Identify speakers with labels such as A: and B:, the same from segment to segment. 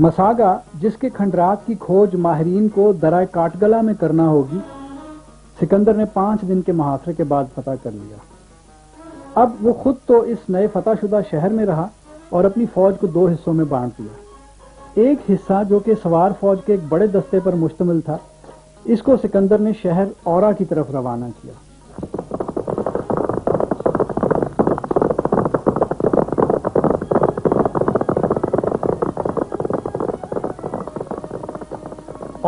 A: مساگا جس کے کھنڈرات کی کھوج ماہرین کو درائے کاٹگلہ میں کرنا ہوگی، سکندر نے 5 دن کے محاصرے کے بعد فتح کر لیا۔ اب وہ خود تو اس نئے فتح شدہ شہر میں رہا اور اپنی فوج کو 2 حصوں میں بانٹ دیا۔ ایک حصہ جو کہ سوار فوج کے ایک بڑے دستے پر مشتمل تھا، اس کو سکندر نے شہر اورا کی طرف روانہ کیا۔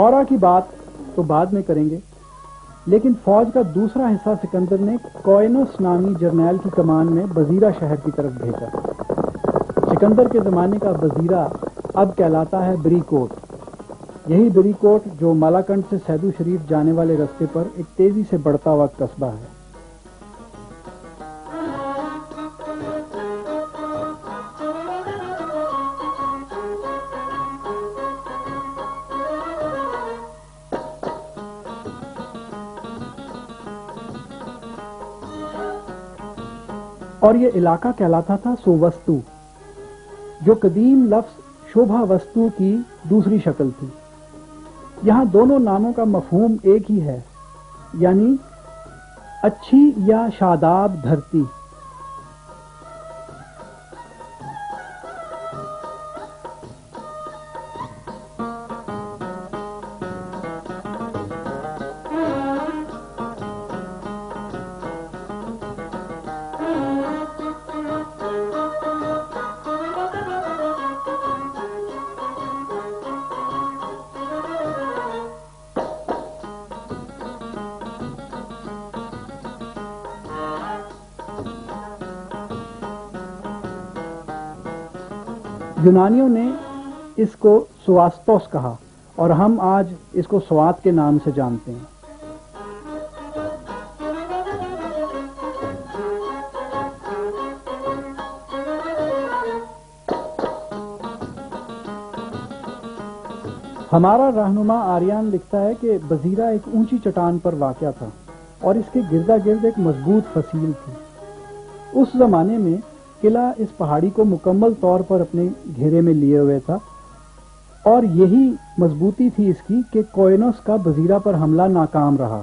A: اورا کی بات تو بعد میں کریں گے، لیکن فوج کا دوسرا حصہ سکندر نے کوئنوس نامی جرنیل کی کمان میں بزیرہ شہر کی طرف بھیجا۔ سکندر کے زمانے کا بزیرہ اب کہلاتا ہے بری کوٹ۔ یہی بری کوٹ جو مالاکنڈ سے سیدو شریف جانے والے رستے پر ایک تیزی سے بڑھتا ہوا قصبہ ہے۔ اور یہ علاقہ کہلاتا تھا سووستو، جو قدیم لفظ شوبھا وستو کی دوسری شکل تھی۔ یہاں دونوں ناموں کا مفہوم ایک ہی ہے، یعنی اچھی یا شاداب دھرتی۔ یونانیوں نے اس کو سواستوس کہا اور ہم آج اس کو سوات کے نام سے جانتے ہیں۔ ہمارا رہنما آریان لکھتا ہے کہ بزیرہ ایک اونچی چٹان پر واقع تھا اور اس کے گردا گرد ایک مضبوط فصیل تھی۔ اس زمانے میں قلعہ اس پہاڑی کو مکمل طور پر اپنے گھیرے میں لیے ہوئے تھا، اور یہی مضبوطی تھی اس کی کہ کوئنوس کا بزیرہ پر حملہ ناکام رہا۔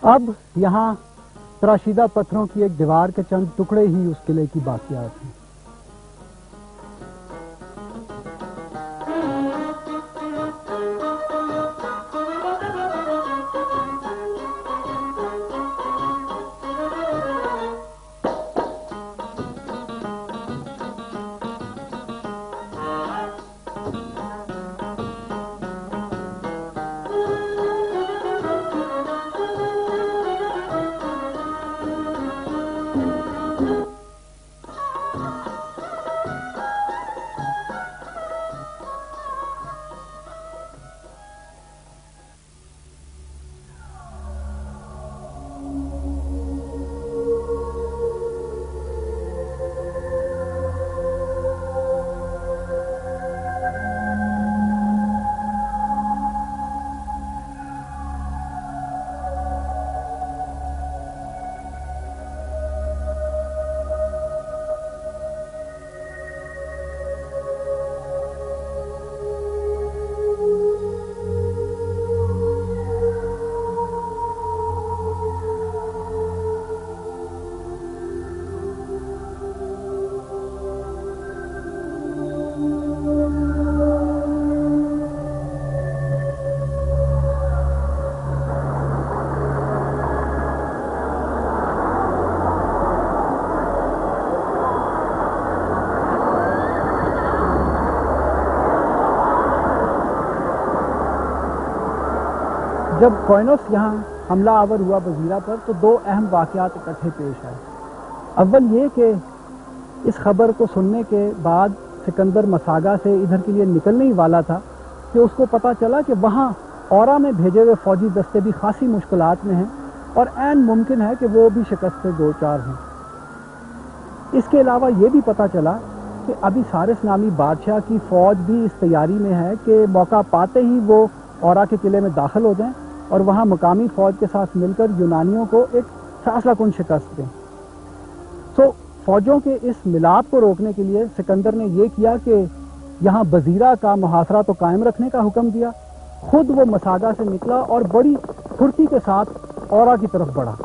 A: اب یہاں تراشیدہ پتھروں کی ایک دیوار کے چند ٹکڑے ہی اس قلعے کی باقیات ہیں۔ جب کوئنوس یہاں حملہ آور ہوا بزیرہ پر تو دو اہم واقعات اکٹھے پیش آئے۔ اول یہ کہ اس خبر کو سننے کے بعد سکندر مساگا سے ادھر کے لیے نکلنے ہی والا تھا کہ اس کو پتہ چلا کہ وہاں اورا میں بھیجے ہوئے فوجی دستے بھی خاصی مشکلات میں ہیں اور عین ممکن ہے کہ وہ بھی شکست سے دو چار ہیں۔ اس کے علاوہ یہ بھی پتہ چلا کہ ابیسارس نامی بادشاہ کی فوج بھی اس تیاری میں ہے کہ موقع پاتے ہی وہ اورا کے قلعے میں داخل ہو جائیں اور وہاں مقامی فوج کے ساتھ مل کر یونانیوں کو ایک فیصلہ کن شکست دیں۔ سو فوجوں کے اس ملاپ کو روکنے کے لیے سکندر نے یہ کیا کہ یہاں بزیرہ کا محاصرہ تو قائم رکھنے کا حکم دیا، خود وہ مساگا سے نکلا اور بڑی پھرتی کے ساتھ اورا کی طرف بڑھا۔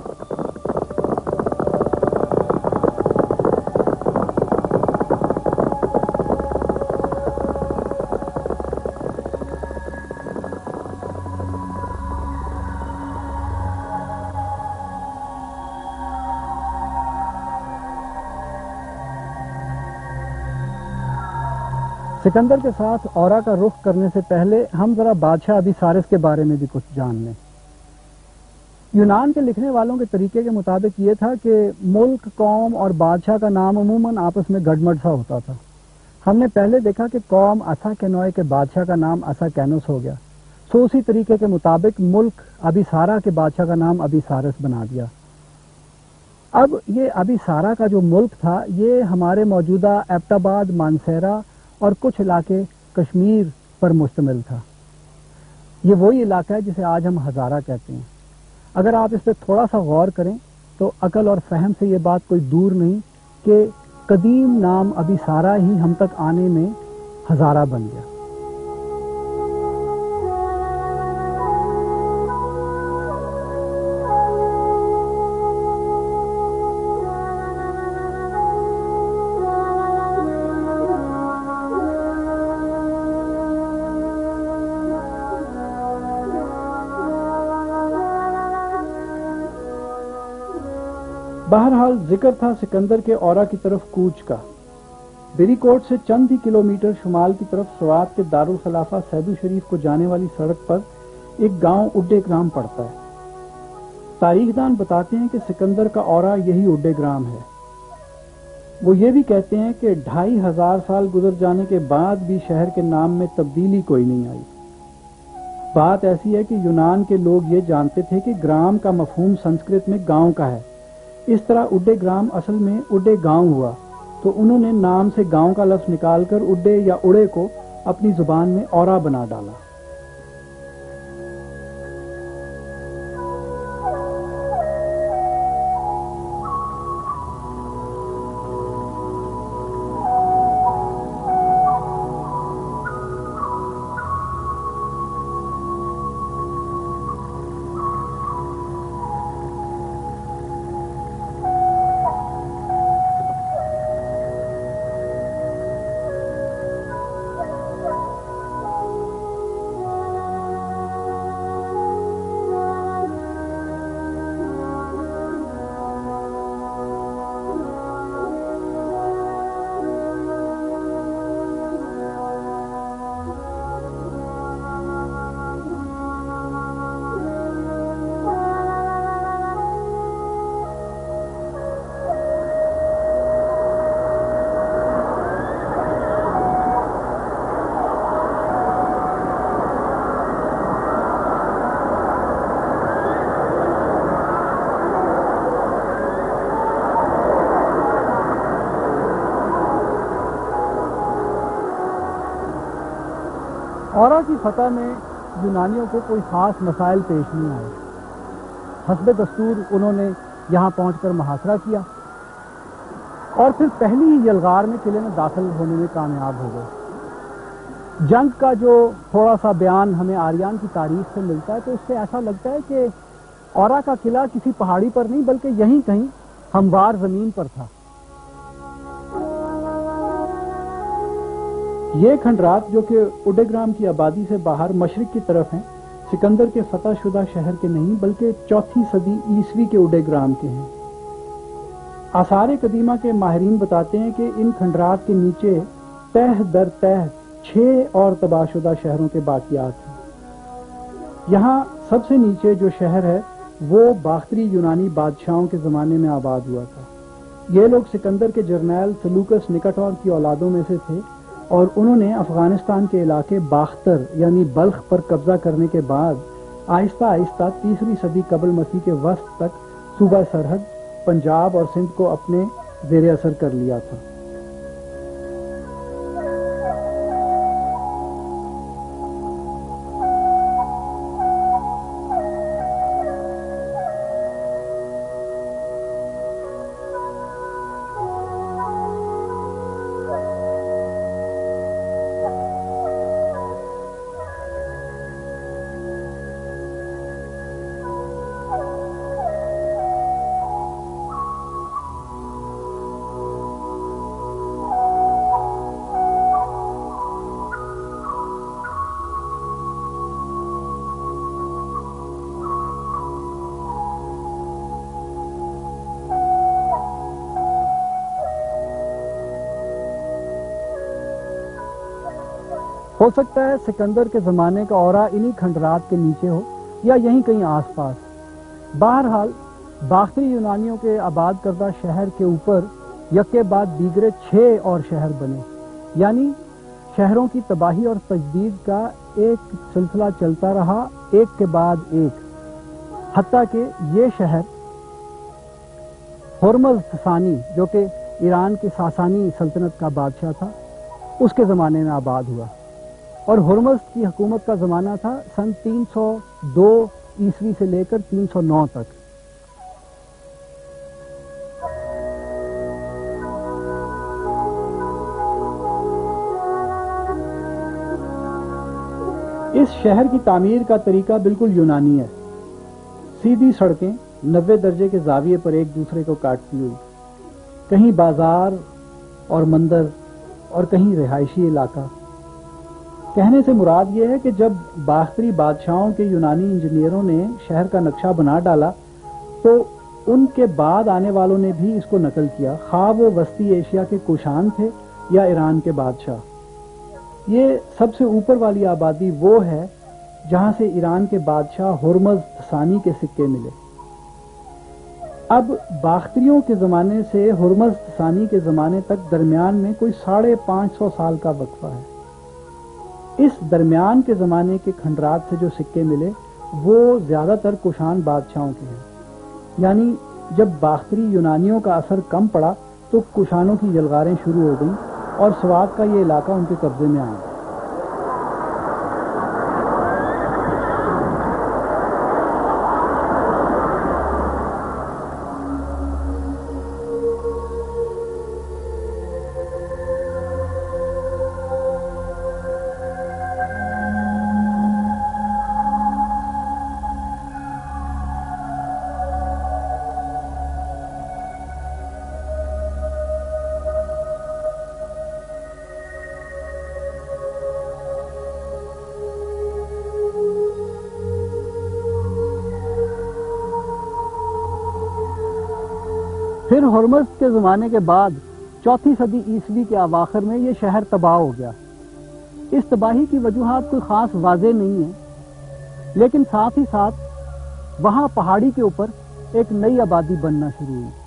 A: سکندر کے ساتھ اورا کا رخ کرنے سے پہلے ہم ذرا بادشاہ ابیسارس کے بارے میں بھی کچھ جان لیں۔ یونان کے لکھنے والوں کے طریقے کے مطابق یہ تھا کہ ملک، قوم اور بادشاہ کا نام عموماً آپس میں گڑمڑ سا ہوتا تھا۔ ہم نے پہلے دیکھا کہ قوم اساکینوئے کے بادشاہ کا نام اساکینوس ہو گیا، سو اسی طریقے کے مطابق ملک ابیسارا کے بادشاہ کا نام ابیسارس بنا دیا۔ اب یہ ابیسارا کا جو ملک تھا یہ ہمارے موجودہ ایبٹ آباد، مانسیرا اور کچھ علاقے کشمیر پر مشتمل تھا۔ یہ وہی علاقہ ہے جسے آج ہم ہزارہ کہتے ہیں۔ اگر آپ اس پہ تھوڑا سا غور کریں تو عقل اور فہم سے یہ بات کوئی دور نہیں کہ قدیم نام ابیسارا ہی ہم تک آنے میں ہزارہ بن گیا۔ بہرحال ذکر تھا سکندر کے اورا کی طرف کوچ کا۔ بری کوٹ سے چند ہی کلومیٹر شمال کی طرف سوات کے دارالخلافہ سیدو شریف کو جانے والی سڑک پر ایک گاؤں اڈے گرام پڑتا ہے۔ تاریخ دان بتاتے ہیں کہ سکندر کا اورا یہی اڈے گرام ہے۔ وہ یہ بھی کہتے ہیں کہ 2500 سال گزر جانے کے بعد بھی شہر کے نام میں تبدیلی کوئی نہیں آئی۔ بات ایسی ہے کہ یونان کے لوگ یہ جانتے تھے کہ گرام کا مفہوم سنسکرت میں گاؤں کا ہے، اس طرح اڈے گرام اصل میں اڈے گاؤں ہوا، تو انہوں نے نام سے گاؤں کا لفظ نکال کر اڈے یا اڑے کو اپنی زبان میں اورا بنا ڈالا۔ اورا کی فتح میں یونانیوں کو کوئی خاص مسائل پیش نہیں آئے۔ حسب دستور انہوں نے یہاں پہنچ کر محاصرہ کیا اور پھر پہلی ہی یلغار میں قلعے میں داخل ہونے میں کامیاب ہو گئے۔ جنگ کا جو تھوڑا سا بیان ہمیں آریان کی تاریخ سے ملتا ہے تو اس سے ایسا لگتا ہے کہ اورا کا قلعہ کسی پہاڑی پر نہیں بلکہ یہیں کہیں ہموار زمین پر تھا۔ یہ کھنڈرات جو کہ اڈے گرام کی آبادی سے باہر مشرق کی طرف ہیں، سکندر کے فتح شدہ شہر کے نہیں بلکہ 4 صدی عیسوی کے اڈے گرام کے ہیں۔ آثار قدیمہ کے ماہرین بتاتے ہیں کہ ان کھنڈرات کے نیچے تہ در تہ 6 اور تباہ شدہ شہروں کے باقیات ہیں۔ یہاں سب سے نیچے جو شہر ہے وہ باختری یونانی بادشاہوں کے زمانے میں آباد ہوا تھا۔ یہ لوگ سکندر کے جرنیل سلوکس نکاٹور کی اولادوں میں سے تھے، اور انہوں نے افغانستان کے علاقے باختر یعنی بلخ پر قبضہ کرنے کے بعد آہستہ آہستہ 3 صدی قبل مسیح کے وسط تک صوبہ سرحد پنجاب اور سندھ کو اپنے زیر اثر کر لیا تھا۔ ہو سکتا ہے سکندر کے زمانے کا اورا انہی کھنڈرات کے نیچے ہو یا یہیں کہیں آس پاس۔ بہرحال باختری یونانیوں کے آباد کردہ شہر کے اوپر یکے بعد دیگرے 6 اور شہر بنے، یعنی شہروں کی تباہی اور تجدید کا ایک سلسلہ چلتا رہا، ایک کے بعد ایک، حتیٰ کہ یہ شہر ہرمز ثانی جو کہ ایران کی ساسانی سلطنت کا بادشاہ تھا، اس کے زمانے میں آباد ہوا، اور ہرمز کی حکومت کا زمانہ تھا سن 302 عیسوی سے لے کر 309 تک۔ اس شہر کی تعمیر کا طریقہ بالکل یونانی ہے، سیدھی سڑکیں 90 درجے کے زاویے پر ایک دوسرے کو کاٹتی ہوئی، کہیں بازار اور مندر اور کہیں رہائشی علاقہ۔ کہنے سے مراد یہ ہے کہ جب باختری بادشاہوں کے یونانی انجینئروں نے شہر کا نقشہ بنا ڈالا تو ان کے بعد آنے والوں نے بھی اس کو نقل کیا، خواہ وہ وسطی ایشیا کے کوشان تھے یا ایران کے بادشاہ۔ یہ سب سے اوپر والی آبادی وہ ہے جہاں سے ایران کے بادشاہ ہرمز ثانی کے سکے ملے۔ اب باختریوں کے زمانے سے ہرمز ثانی کے زمانے تک درمیان میں کوئی 550 سال کا وقفہ ہے۔ اس درمیان کے زمانے کے کھنڈرات سے جو سکے ملے وہ زیادہ تر کوشان بادشاہوں کے ہیں، یعنی جب باختری یونانیوں کا اثر کم پڑا تو کوشانوں کی یلغاریں شروع ہو گئیں اور سوات کا یہ علاقہ ان کے قبضے میں آ گیا۔ پھر ہرمز کے زمانے کے بعد 4 صدی عیسوی کے اواخر میں یہ شہر تباہ ہو گیا۔ اس تباہی کی وجوہات کوئی خاص واضح نہیں ہیں، لیکن ساتھ ہی ساتھ وہاں پہاڑی کے اوپر ایک نئی آبادی بننا شروع ہوئی۔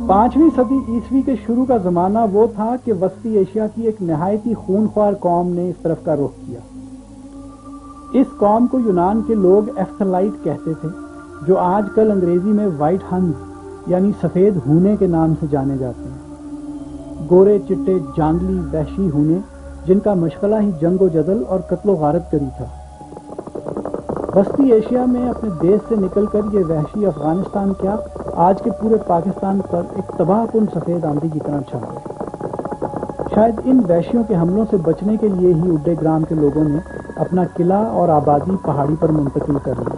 A: پانچویں صدی عیسوی کے شروع کا زمانہ وہ تھا کہ وسطی ایشیا کی ایک نہایتی خونخوار قوم نے اس طرف کا رخ کیا۔ اس قوم کو یونان کے لوگ ایفتھلائٹ کہتے تھے، جو آج کل انگریزی میں وائٹ ہنز یعنی سفید ہونے کے نام سے جانے جاتے ہیں۔ گورے چٹے جانگلی وحشی ہونے جن کا مشغلہ ہی جنگ و جدل اور قتل و غارت کری تھا۔ وسطی ایشیا میں اپنے دیش سے نکل کر یہ وحشی افغانستان کیا آج کے پورے پاکستان پر ایک تباہ کن سفید آندھی کی طرح چھا گئے۔ شاید ان وحشیوں کے حملوں سے بچنے کے لیے ہی اڈے گرام کے لوگوں نے اپنا قلعہ اور آبادی پہاڑی پر منتقل کر لی۔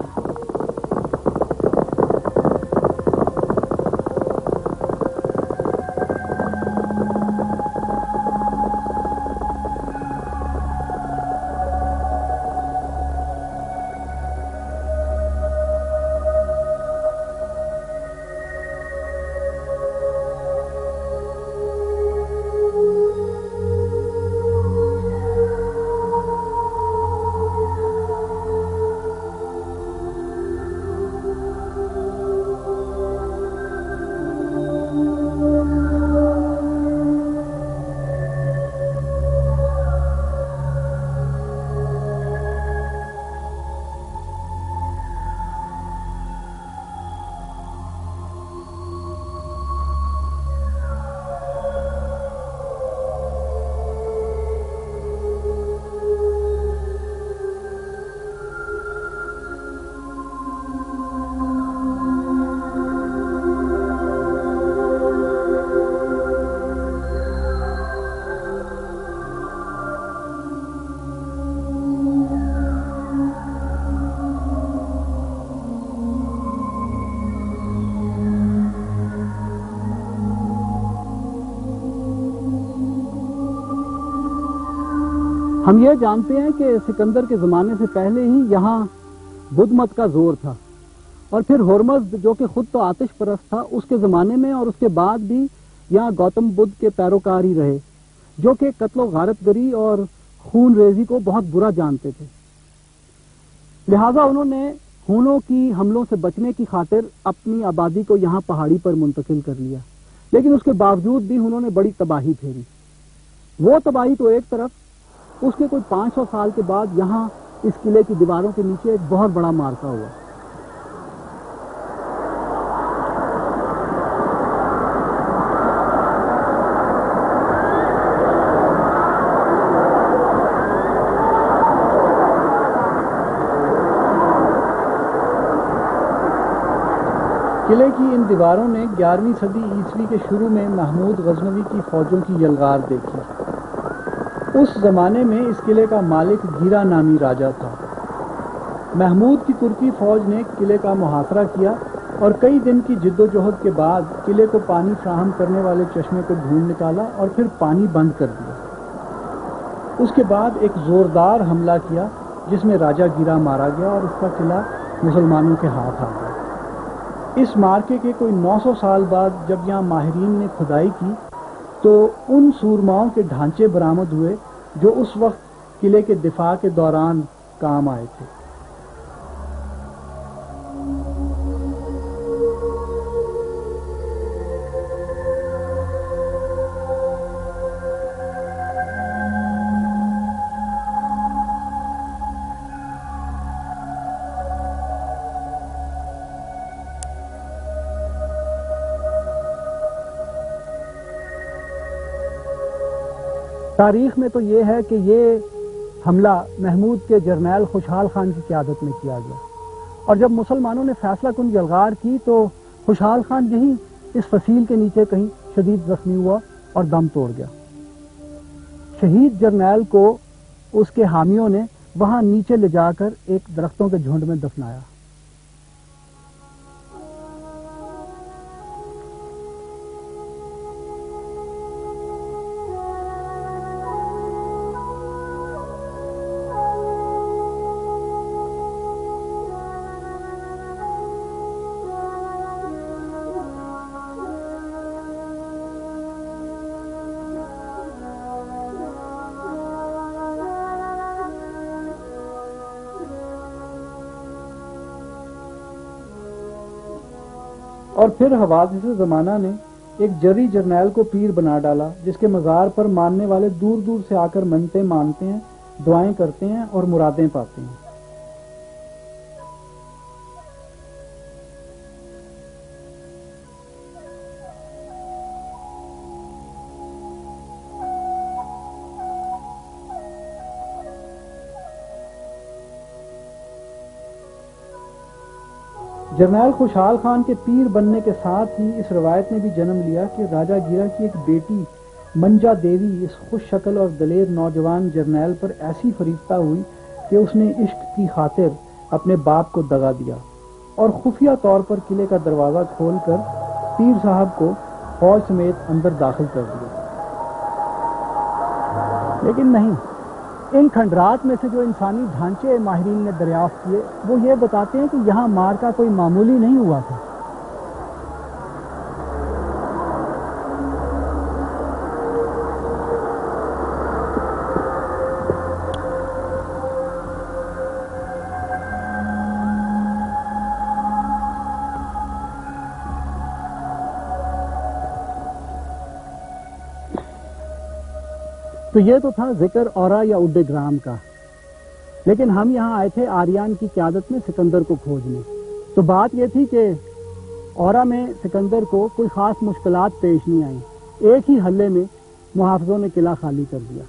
A: ہم یہ جانتے ہیں کہ سکندر کے زمانے سے پہلے ہی یہاں بدھ مت کا زور تھا، اور پھر ہرمزد جو کہ خود تو آتش پرست تھا، اس کے زمانے میں اور اس کے بعد بھی یہاں گوتم بدھ کے پیروکار ہی رہے، جو کہ قتل و غارت گری اور خون ریزی کو بہت برا جانتے تھے۔ لہذا انہوں نے ہونوں کی حملوں سے بچنے کی خاطر اپنی آبادی کو یہاں پہاڑی پر منتقل کر لیا، لیکن اس کے باوجود بھی انہوں نے بڑی تباہی پھیری۔ وہ تباہی تو ایک طرف، اس کے کوئی 500 سال کے بعد یہاں اس قلعے کی دیواروں کے نیچے ایک بہت بڑا معرکہ ہوا۔ قلعے کی ان دیواروں نے 11ویں صدی عیسوی کے شروع میں محمود غزنوی کی فوجوں کی یلغار دیکھی۔ اس زمانے میں اس قلعے کا مالک گیرا نامی راجا تھا۔ محمود کی ترکی فوج نے قلعے کا محاصرہ کیا اور کئی دن کی جد و جہد کے بعد قلعے کو پانی فراہم کرنے والے چشمے کو ڈھونڈ نکالا اور پھر پانی بند کر دیا۔ اس کے بعد ایک زوردار حملہ کیا جس میں راجا گیرا مارا گیا اور اس کا قلعہ مسلمانوں کے ہاتھ آ گیا۔ اس مارکے کے کوئی 900 سال بعد جب یہاں ماہرین نے کھدائی کی تو ان سورماؤں کے ڈھانچے برآمد ہوئے جو اس وقت قلعے کے دفاع کے دوران کام آئے تھے۔ تاریخ میں تو یہ ہے کہ یہ حملہ محمود کے جرنیل خوشحال خان کی قیادت میں کیا گیا، اور جب مسلمانوں نے فیصلہ کن یلغار کی تو خوشحال خان یہیں اس فصیل کے نیچے کہیں شدید زخمی ہوا اور دم توڑ گیا۔ شہید جرنیل کو اس کے حامیوں نے وہاں نیچے لے جا کر ایک درختوں کے جھنڈ میں دفنایا۔ اور پھر حوادث زمانہ نے ایک جری جرنیل کو پیر بنا ڈالا جس کے مزار پر ماننے والے دور دور سے آ کر منتیں مانتے ہیں، دعائیں کرتے ہیں اور مرادیں پاتے ہیں۔ جرنیل خوشحال خان کے پیر بننے کے ساتھ ہی اس روایت نے بھی جنم لیا کہ راجا گیرا کی ایک بیٹی منجا دیوی اس خوش شکل اور دلیر نوجوان جرنیل پر ایسی فریفتہ ہوئی کہ اس نے عشق کی خاطر اپنے باپ کو دغا دیا اور خفیہ طور پر قلعے کا دروازہ کھول کر پیر صاحب کو فوج سمیت اندر داخل کر دیا. لیکن نہیں، ان کھنڈرات میں سے جو انسانی ڈھانچے ماہرین نے دریافت کیے وہ یہ بتاتے ہیں کہ یہاں مار کا کوئی معمولی نہیں ہوا تھا. تو یہ تو تھا ذکر اورا یا اڈے گرام کا، لیکن ہم یہاں آئے تھے آریان کی قیادت میں سکندر کو کھوجنے. تو بات یہ تھی کہ اورا میں سکندر کو کوئی خاص مشکلات پیش نہیں آئیں. ایک ہی حلے میں محافظوں نے قلعہ خالی کر دیا.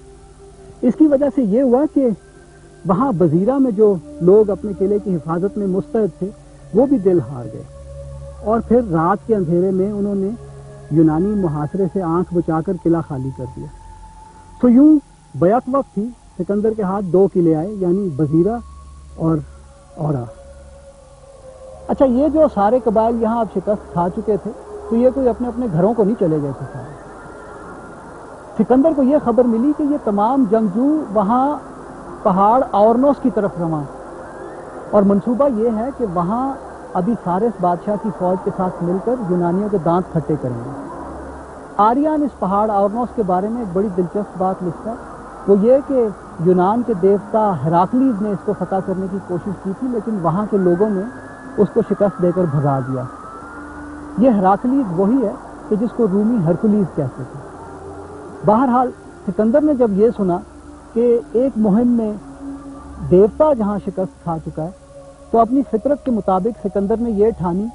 A: اس کی وجہ سے یہ ہوا کہ وہاں بزیرہ میں جو لوگ اپنے قلعے کی حفاظت میں مستعد تھے وہ بھی دل ہار گئے، اور پھر رات کے اندھیرے میں انہوں نے یونانی محاصرے سے آنکھ بچا کر قلعہ خالی کر دیا. تو یوں بیک وقت ہی سکندر کے ہاتھ 2 قلعے آئے، یعنی بزیرہ اور اورا. اچھا، یہ جو سارے قبائل یہاں اب شکست کھا چکے تھے تو یہ کوئی اپنے اپنے گھروں کو نہیں چلے گئے تھے سارے. سکندر کو یہ خبر ملی کہ یہ تمام جنگجو وہاں پہاڑ اورنوس کی طرف رواں، اور منصوبہ یہ ہے کہ وہاں ابھی سارس بادشاہ کی فوج کے ساتھ مل کر یونانیوں کے دانت کھٹے کریں گے. آریان اس پہاڑ اورنوس کے بارے میں ایک بڑی دلچسپ بات لکھتا ہے، وہ یہ کہ یونان کے دیوتا ہیراکلیز نے اس کو فتح کرنے کی کوشش کی تھی، لیکن وہاں کے لوگوں نے اس کو شکست دے کر بھگا دیا. یہ ہیراکلیز وہی ہے کہ جس کو رومی ہرکولیز کہتے تھے. بہرحال سکندر نے جب یہ سنا کہ ایک مہم میں دیوتا جہاں شکست کھا چکا ہے تو اپنی فطرت کے مطابق سکندر نے یہ ٹھانی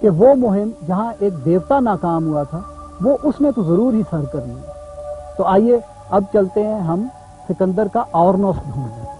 A: کہ وہ مہم جہاں ایک دیوتا ناکام ہوا تھا وہ اس نے تو ضرور ہی سر کرنی ہے. تو آئیے اب چلتے ہیں ہم سکندر کا اورنوس ڈھونڈنے.